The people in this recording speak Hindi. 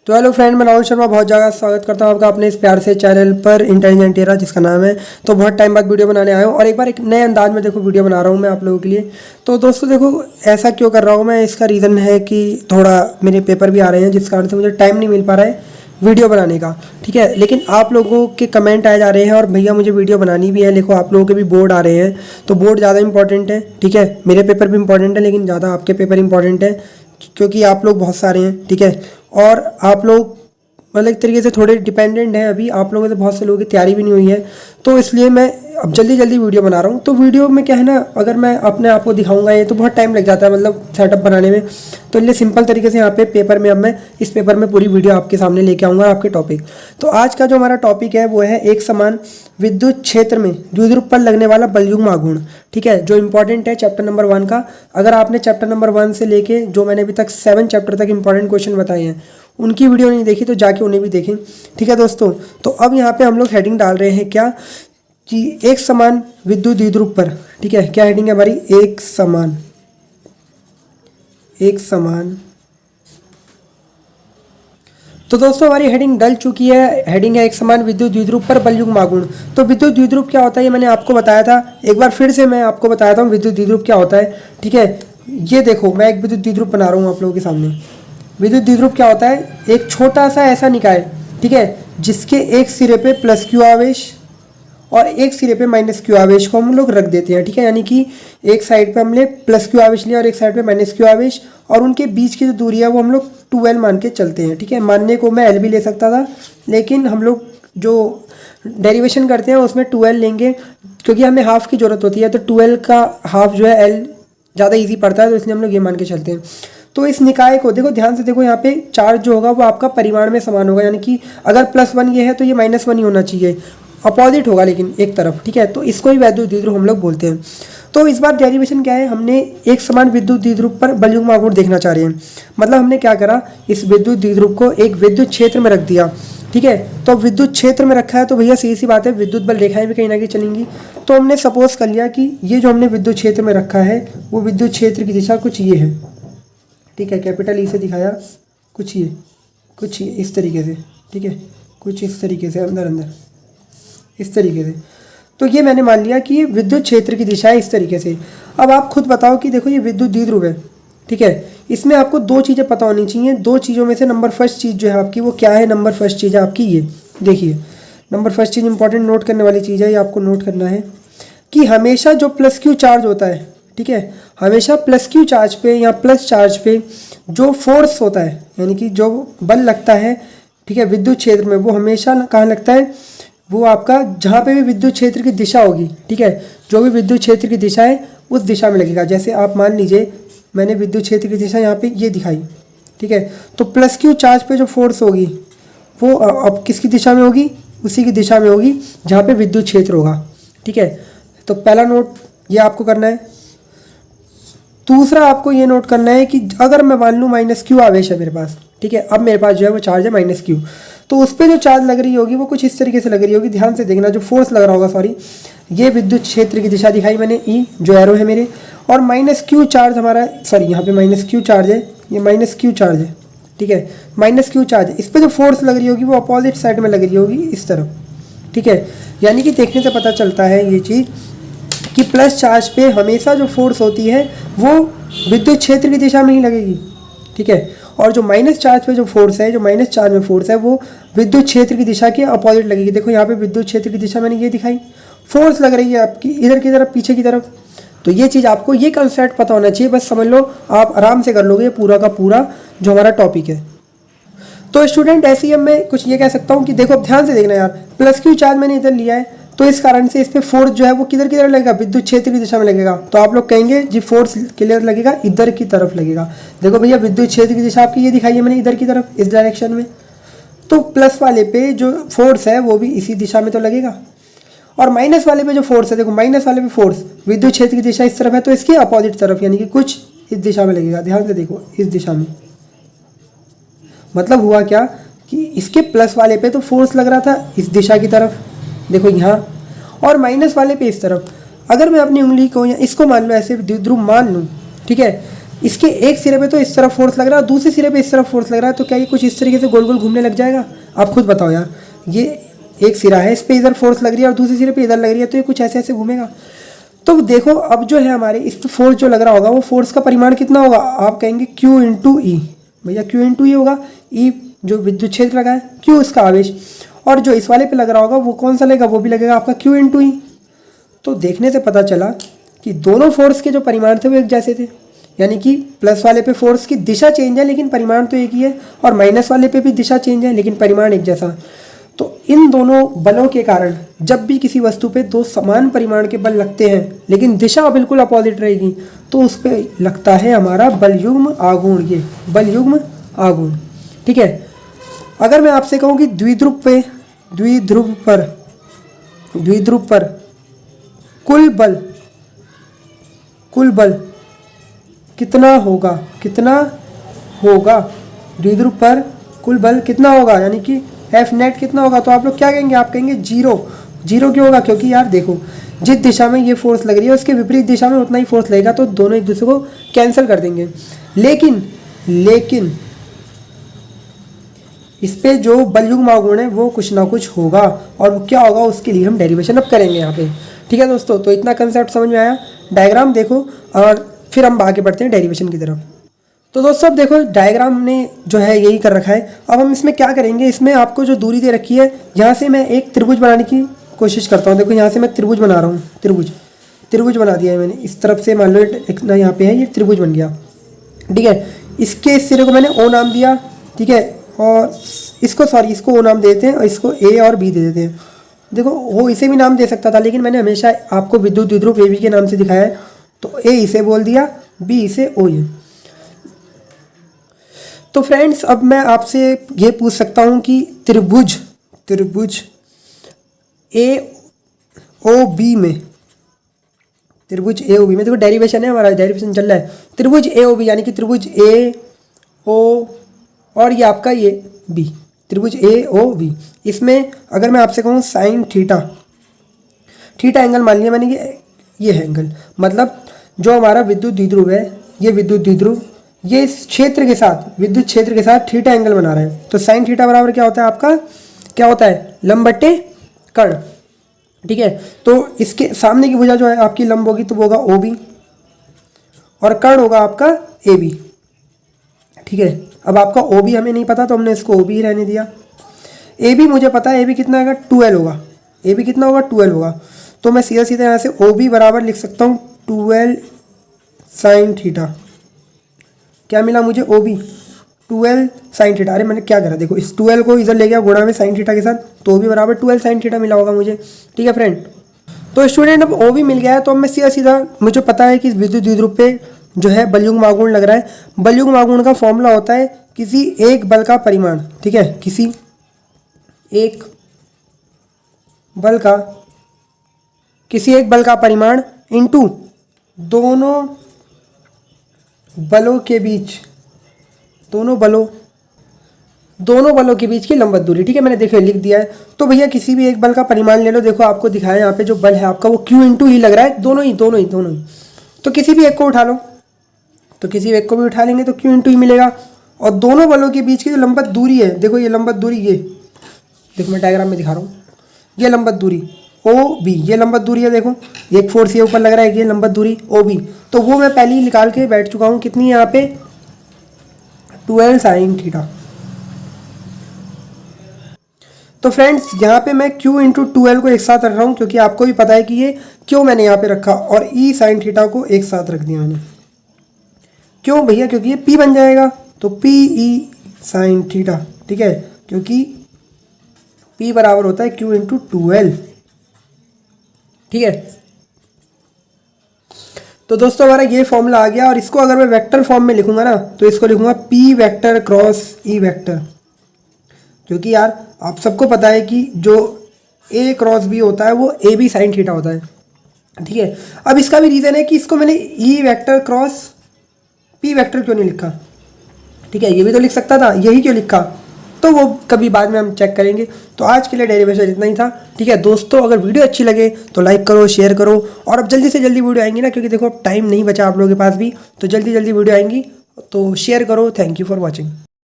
तो हेलो फ्रेंड, मैं राहुल शर्मा बहुत ज़्यादा स्वागत करता हूँ आपका अपने इस प्यार से चैनल पर इंटेलिजेंट एरा जिसका नाम है। तो बहुत टाइम बाद वीडियो बनाने आया हूँ और एक बार एक नए अंदाज में देखो वीडियो बना रहा हूँ मैं आप लोगों के लिए। तो दोस्तों देखो, ऐसा क्यों कर रहा हूँ मैं, इसका रीज़न है कि थोड़ा मेरे पेपर भी आ रहे हैं जिस कारण से मुझे टाइम नहीं मिल पा रहा है वीडियो बनाने का। ठीक है, लेकिन आप लोगों के कमेंट आए जा रहे हैं और भैया मुझे वीडियो बनानी भी है। देखो आप लोगों के भी बोर्ड आ रहे हैं तो बोर्ड ज़्यादा इंपॉर्टेंट है। ठीक है, मेरे पेपर भी इंपॉर्टेंट है लेकिन ज़्यादा आपके पेपर इंपॉर्टेंट है क्योंकि आप लोग बहुत सारे हैं। ठीक है, और आप लोग मतलब एक तरीके से थोड़े डिपेंडेंट हैं। अभी आप लोगों में से बहुत से लोगों की तैयारी भी नहीं हुई है, तो इसलिए मैं अब जल्दी जल्दी वीडियो बना रहा हूँ। तो वीडियो में क्या है ना, अगर मैं अपने आप को दिखाऊंगा ये तो बहुत टाइम लग जाता है मतलब सेटअप बनाने में। तो इसलिए सिंपल तरीके से यहाँ पे पेपर में अब मैं इस पेपर में पूरी वीडियो आपके सामने लेके आऊँगा आपके टॉपिक। तो आज का जो हमारा टॉपिक है वो है एक समान विद्युत क्षेत्र में द्विध्रुव पर लगने वाला बलयुग्म आघूर्ण। ठीक है, जो इंपॉर्टेंट है चैप्टर नंबर 1 का। अगर आपने चैप्टर नंबर 1 से लेके जो मैंने अभी तक 7 चैप्टर तक इंपॉर्टेंट क्वेश्चन बताए हैं उनकी वीडियो नहीं देखी तो जाके उन्हें भी देखें। ठीक है दोस्तों, तो अब यहाँ पे हम लोग हेडिंग डाल रहे हैं क्या कि एक समान विद्युत द्विध्रुव पर। ठीक है, क्या हेडिंग है हमारी, एक समान तो दोस्तों हमारी हेडिंग डल चुकी है। हेडिंग है एक समान विद्युत द्विध्रुव पर बलयुग्म आघूर्ण। तो विद्युत द्विध्रुव क्या होता है ये मैंने आपको बताया था, एक बार फिर से मैं आपको बताता हूँ विद्युत द्विध्रुव क्या होता है। ठीक है, ये देखो मैं एक विद्युत द्विध्रुव बना रहा हूँ आप लोगों के सामने। विद्युत द्विध्रुव क्या होता है, एक छोटा सा ऐसा निकाय, ठीक है, जिसके एक सिरे पे प्लस क्यू आवेश और एक सिरे पे माइनस क्यू आवेश को हम लोग रख देते हैं। ठीक है, यानी कि एक साइड पे हमने प्लस क्यू आवेश लिया और एक साइड पे माइनस क्यू आवेश, और उनके बीच की जो दूरी है वो हम लोग 2L मान के चलते हैं। ठीक है, मानने को मैं L भी ले सकता था लेकिन हम लोग जो डेरिवेशन करते हैं उसमें 2L लेंगे क्योंकि हमें हाफ की ज़रूरत होती है। तो 2L का हाफ जो है L ज़्यादा ईजी पड़ता है, तो इसलिए हम लोग ये मान के चलते हैं। तो इस निकाय को देखो ध्यान से देखो, यहाँ पे चार्ज जो होगा वो आपका परिमाण में समान होगा, यानी कि अगर +1 ये है तो ये -1 ही होना चाहिए, अपोजिट होगा लेकिन एक तरफ। ठीक है, तो इसको ही विद्युत द्विध्रुव हम लोग बोलते हैं। तो इस बार डेरिवेशन क्या है, हमने एक समान विद्युत द्विध्रुव पर बलयुग्म आघूर्ण देखना चाह रहे हैं। मतलब हमने क्या करा, इस विद्युत द्विध्रुव को एक विद्युत क्षेत्र में रख दिया। ठीक है, तो विद्युत क्षेत्र में रखा है तो भैया सीधी सी बात है विद्युत बल रेखाएं भी कहीं ना कहीं चलेंगी। तो हमने सपोज कर लिया कि ये जो हमने विद्युत क्षेत्र में रखा है वो विद्युत क्षेत्र की दिशा कुछ ये है। ठीक है, कैपिटल ई से दिखाया, कुछ ये इस तरीके से। ठीक है, कुछ इस तरीके से अंदर इस तरीके से। तो ये मैंने मान लिया कि ये विद्युत क्षेत्र की दिशा है इस तरीके से। अब आप खुद बताओ कि देखो ये विद्युत द्विध्रुव है। ठीक है, इसमें आपको दो चीज़ें पता होनी चाहिए। दो चीज़ों में से नंबर फर्स्ट चीज़ जो है आपकी वो क्या है, नंबर फर्स्ट चीज़ है आपकी ये देखिए, नंबर फर्स्ट चीज़ इंपॉर्टेंट नोट करने वाली चीज़ है, ये आपको नोट करना है कि हमेशा जो प्लस क्यू चार्ज होता है, ठीक है, हमेशा प्लस क्यू चार्ज पे या प्लस चार्ज पे जो फोर्स होता है यानी कि जो बल लगता है, ठीक है, विद्युत क्षेत्र में, वो हमेशा कहाँ लगता है, वो आपका जहाँ पे भी विद्युत क्षेत्र की दिशा होगी, ठीक है, जो भी विद्युत क्षेत्र की दिशा है उस दिशा में लगेगा। जैसे आप मान लीजिए मैंने विद्युत क्षेत्र की दिशा यहाँ पे ये दिखाई। ठीक है, तो प्लस क्यू चार्ज पे जो फोर्स होगी वो अब किसकी दिशा में होगी, उसी की दिशा में होगी जहाँ पे विद्युत क्षेत्र होगा। ठीक है, तो पहला नोट ये आपको करना है। दूसरा आपको ये नोट करना है कि अगर मैं मान लूँ माइनस क्यू आवेश है मेरे पास, ठीक है, अब मेरे पास जो है वो चार्ज है माइनस क्यू, तो उस पर जो चार्ज लग रही होगी वो कुछ इस तरीके से लग रही होगी। ध्यान से देखना, जो फोर्स लग रहा होगा, सॉरी, ये विद्युत क्षेत्र की दिशा दिखाई मैंने ई, जो एरो है मेरे, और माइनस क्यू चार्ज हमारा, सॉरी यहाँ पे माइनस क्यू चार्ज है, ये माइनस क्यू चार्ज है। ठीक है, माइनस क्यू चार्ज, इस पर जो फोर्स लग रही होगी वो अपोजिट साइड में लग रही होगी इस तरफ। ठीक है, यानी कि देखने से पता चलता है ये चीज़ कि प्लस चार्ज पे हमेशा जो फोर्स होती है वो विद्युत क्षेत्र की दिशा में ही लगेगी। ठीक है, और जो माइनस चार्ज पे जो फोर्स है, जो माइनस चार्ज में फोर्स है वो विद्युत क्षेत्र की दिशा के अपोजिट लगेगी। देखो यहाँ पे विद्युत क्षेत्र की दिशा मैंने ये दिखाई, फोर्स लग रही है आपकी इधर की तरफ, पीछे की तरफ। तो ये चीज़ आपको, ये कंसेप्ट पता होना चाहिए, बस समझ लो, आप आराम से कर लोगे पूरा का पूरा जो हमारा टॉपिक है। तो स्टूडेंट ऐसे ही मैं कुछ ये कह सकता हूँ कि देखो अब ध्यान से देखना यार, प्लस क्यू चार्ज मैंने इधर लिया है तो इस कारण से इस पे फोर्स जो है वो किधर किधर लगेगा, विद्युत क्षेत्र की दिशा में लगेगा। तो आप लोग कहेंगे जी फोर्स किधर लगेगा, इधर की तरफ लगेगा। देखो भैया विद्युत क्षेत्र की दिशा आपकी ये दिखाई है मैंने, इधर की तरफ, इस डायरेक्शन में। तो प्लस वाले पे जो फोर्स है वो भी इसी दिशा में तो लगेगा, और माइनस वाले पे जो फोर्स है, देखो माइनस वाले पे फोर्स विद्युत क्षेत्र की दिशा इस तरफ है तो इसकी अपोजिट तरफ यानी कि कुछ इस दिशा में लगेगा। ध्यान से देखो, इस दिशा में। मतलब हुआ क्या कि इसके प्लस वाले पे तो फोर्स लग रहा था इस दिशा की तरफ, देखो यहाँ, और माइनस वाले पे इस तरफ। अगर मैं अपनी उंगली को या इसको मान लो ऐसे द्विध्रुव मान लूँ, ठीक है, इसके एक सिरे पे तो इस तरफ फोर्स लग रहा है, दूसरे सिरे पे इस तरफ फोर्स लग रहा है, तो क्या ये कुछ इस तरीके से गोल गोल घूमने लग जाएगा? आप खुद बताओ यार। ये एक सिरा है, इस पे इधर फोर्स लग रही है और दूसरे सिरे पे इधर लग रही है, तो ये कुछ ऐसे ऐसे घूमेगा। तो देखो अब जो है हमारे इस पे फोर्स जो लग रहा होगा वो फोर्स का परिमाण कितना होगा? आप कहेंगे Q इंटू ई। भैया Q इंटू ई होगा, ई जो विद्युत क्षेत्र लगा है, Q इसका आवेश, और जो इस वाले पे लग रहा होगा वो कौन सा लगेगा? वो भी लगेगा आपका Q इंटू ई। तो देखने से पता चला कि दोनों फोर्स के जो परिमाण थे वो एक जैसे थे, यानी कि प्लस वाले पे फोर्स की दिशा चेंज है लेकिन परिमाण तो एक ही है, और माइनस वाले पे भी दिशा चेंज है लेकिन परिमाण एक जैसा। तो इन दोनों बलों के कारण जब भी किसी वस्तु पे दो समान परिमाण के बल लगते हैं लेकिन दिशा बिल्कुल अपोजिट रहेगी, तो उस पर लगता है हमारा बलयुग्म आघूर्ण। ये बलयुग्म आघूर्ण, ठीक है। अगर मैं आपसे कहूँ कि द्विध्रुव पर कुल बल कितना होगा? द्विध्रुव पर कुल बल कितना होगा, यानी कि एफ नेट कितना होगा? तो आप लोग क्या कहेंगे? आप कहेंगे जीरो। क्यों होगा? क्योंकि यार देखो, जिस दिशा में ये फोर्स लग रही है उसके विपरीत दिशा में उतना ही फोर्स लगेगा, तो दोनों एक दूसरे को कैंसिल कर देंगे। लेकिन इस पे जो बलयुग्म आघूर्ण है वो कुछ ना कुछ होगा, और वो क्या होगा उसके लिए हम डेरिवेशन अब करेंगे यहाँ पे, ठीक है दोस्तों। तो इतना कंसेप्ट समझ में आया? डायग्राम देखो और फिर हम आगे बढ़ते हैं डेरिवेशन की तरफ। तो दोस्तों अब देखो डायग्राम ने जो है यही कर रखा है। अब हम इसमें क्या करेंगे, इसमें आपको जो दूरी दे रखी है यहाँ से मैं एक त्रिभुज बनाने की कोशिश करता हूँ। देखो यहाँ से मैं त्रिभुज बना रहा हूँ, त्रिभुज बना दिया है मैंने। इस तरफ से मान लो एक ना यहाँ पे है, ये त्रिभुज बन गया, ठीक है। इसके इस सिरे को मैंने ओ नाम दिया, ठीक है, और इसको ओ नाम देते हैं और इसको ए और बी दे देते हैं। देखो वो इसे भी नाम दे सकता था, लेकिन मैंने हमेशा आपको विद्युत द्विध्रुव ए बी के नाम से दिखाया है, तो ए इसे बोल दिया, बी इसे ओ ये। तो फ्रेंड्स अब मैं आपसे ये पूछ सकता हूँ कि त्रिभुज ए ओ बी में, देखो डेरिवेशन है हमारा, डेरिवेशन चल रहा है। त्रिभुज ए ओ बी यानी कि त्रिभुज ए ओ और ये आपका ये बी, त्रिभुज ए ओ बी। इसमें अगर मैं आपसे कहूँ साइन थीटा एंगल मान लिया मैंने, ये है एंगल, मतलब जो हमारा विद्युत द्विध्रुव है, ये विद्युत द्विध्रुव ये इस क्षेत्र के साथ, विद्युत क्षेत्र के साथ थीटा एंगल बना रहे हैं। तो साइन थीटा बराबर क्या होता है आपका? क्या होता है? लंब बट्टे कर्ण, ठीक है। तो इसके सामने की भुजा जो है आपकी लंब होगी तो वो होगा ओ बी, और कर्ण होगा आपका ए बी, ठीक है। अब आपका ओ बी हमें नहीं पता तो हमने इसको ओ बी ही रहने दिया। ए बी मुझे पता है, ए बी कितना होगा? 12 होगा। ए बी कितना होगा? 12 होगा। तो मैं सीधा यहाँ से ओ बी बराबर लिख सकता हूँ 12 साइन थीटा। क्या मिला मुझे? O B 12 sine theta. अरे मैंने क्या करा, देखो इस 12 को इधर ले गया गुणा में साइन थीटा के साथ, तो ओ बी बराबर 12 साइन थीटा मिला होगा मुझे, ठीक है फ्रेंड। तो स्टूडेंट अब ओ बी मिल गया है, तो अब मैं सीधा मुझे पता है कि इस विद्युत द्विध्रुव पे जो है बलयुग्म आघूर्ण लग रहा है। बलयुग्म आघूर्ण का फॉर्मूला होता है किसी एक बल का परिमाण, ठीक है, किसी एक बल का परिमाण इंटू दोनों बलों के बीच की लंबवत दूरी, ठीक है। मैंने देखो लिख दिया है। तो भैया किसी भी एक बल का परिमाण ले लो, देखो आपको दिखाया यहाँ पे जो बल है आपका वो Q इंटू ई लग रहा है, दोनों ही। तो किसी भी एक को उठा लो, तो किसी एक को भी उठा लेंगे तो Q इंटू ई मिलेगा। और दोनों बलों के बीच की जो लंबवत दूरी है, देखो ये लंबवत दूरी, ये देखो मैं डायग्राम में दिखा रहा हूँ, ये लंबवत दूरी ओ बी, ये लंबवत दूरी है। देखो एक फोर्स ये ऊपर लग रहा है, ये लंबवत दूरी ओ बी, तो वो मैं पहले ही निकाल के बैठ चुका हूँ। कितनी है यहाँ पे? 12 साइन थीटा। तो फ्रेंड्स यहाँ पे मैं Q इंटू 12 को एक साथ रख रहा हूँ, क्योंकि आपको भी पता है कि ये क्यों मैंने यहाँ पे रखा, और E साइन थीटा को एक साथ रख दिया मैंने। क्यों भैया? क्योंकि ये P बन जाएगा, तो P E साइन थीटा, ठीक है, क्योंकि P बराबर होता है Q इंटू 12, ठीक है। तो दोस्तों हमारा ये फॉर्मूला आ गया, और इसको अगर मैं वेक्टर फॉर्म में लिखूंगा ना, तो इसको लिखूंगा P vector cross E vector, क्योंकि यार आप सबको पता है कि जो A क्रॉस B होता है वो ए बी साइन थीटा होता है, ठीक है। अब इसका भी रीज़न है कि इसको मैंने E vector cross P vector क्यों नहीं लिखा, ठीक है। ये भी तो लिख सकता था, यही क्यों लिखा? तो वो कभी बाद में हम चेक करेंगे। तो आज के लिए डेरिवेशन इतना ही था। ठीक है दोस्तों, अगर वीडियो अच्छी लगे तो लाइक करो, शेयर करो, और अब जल्दी से जल्दी वीडियो आएंगी ना, क्योंकि देखो अब टाइम नहीं बचा आप लोगों के पास भी, तो जल्दी जल्दी वीडियो आएंगी, तो शेयर करो। Thank you for watching.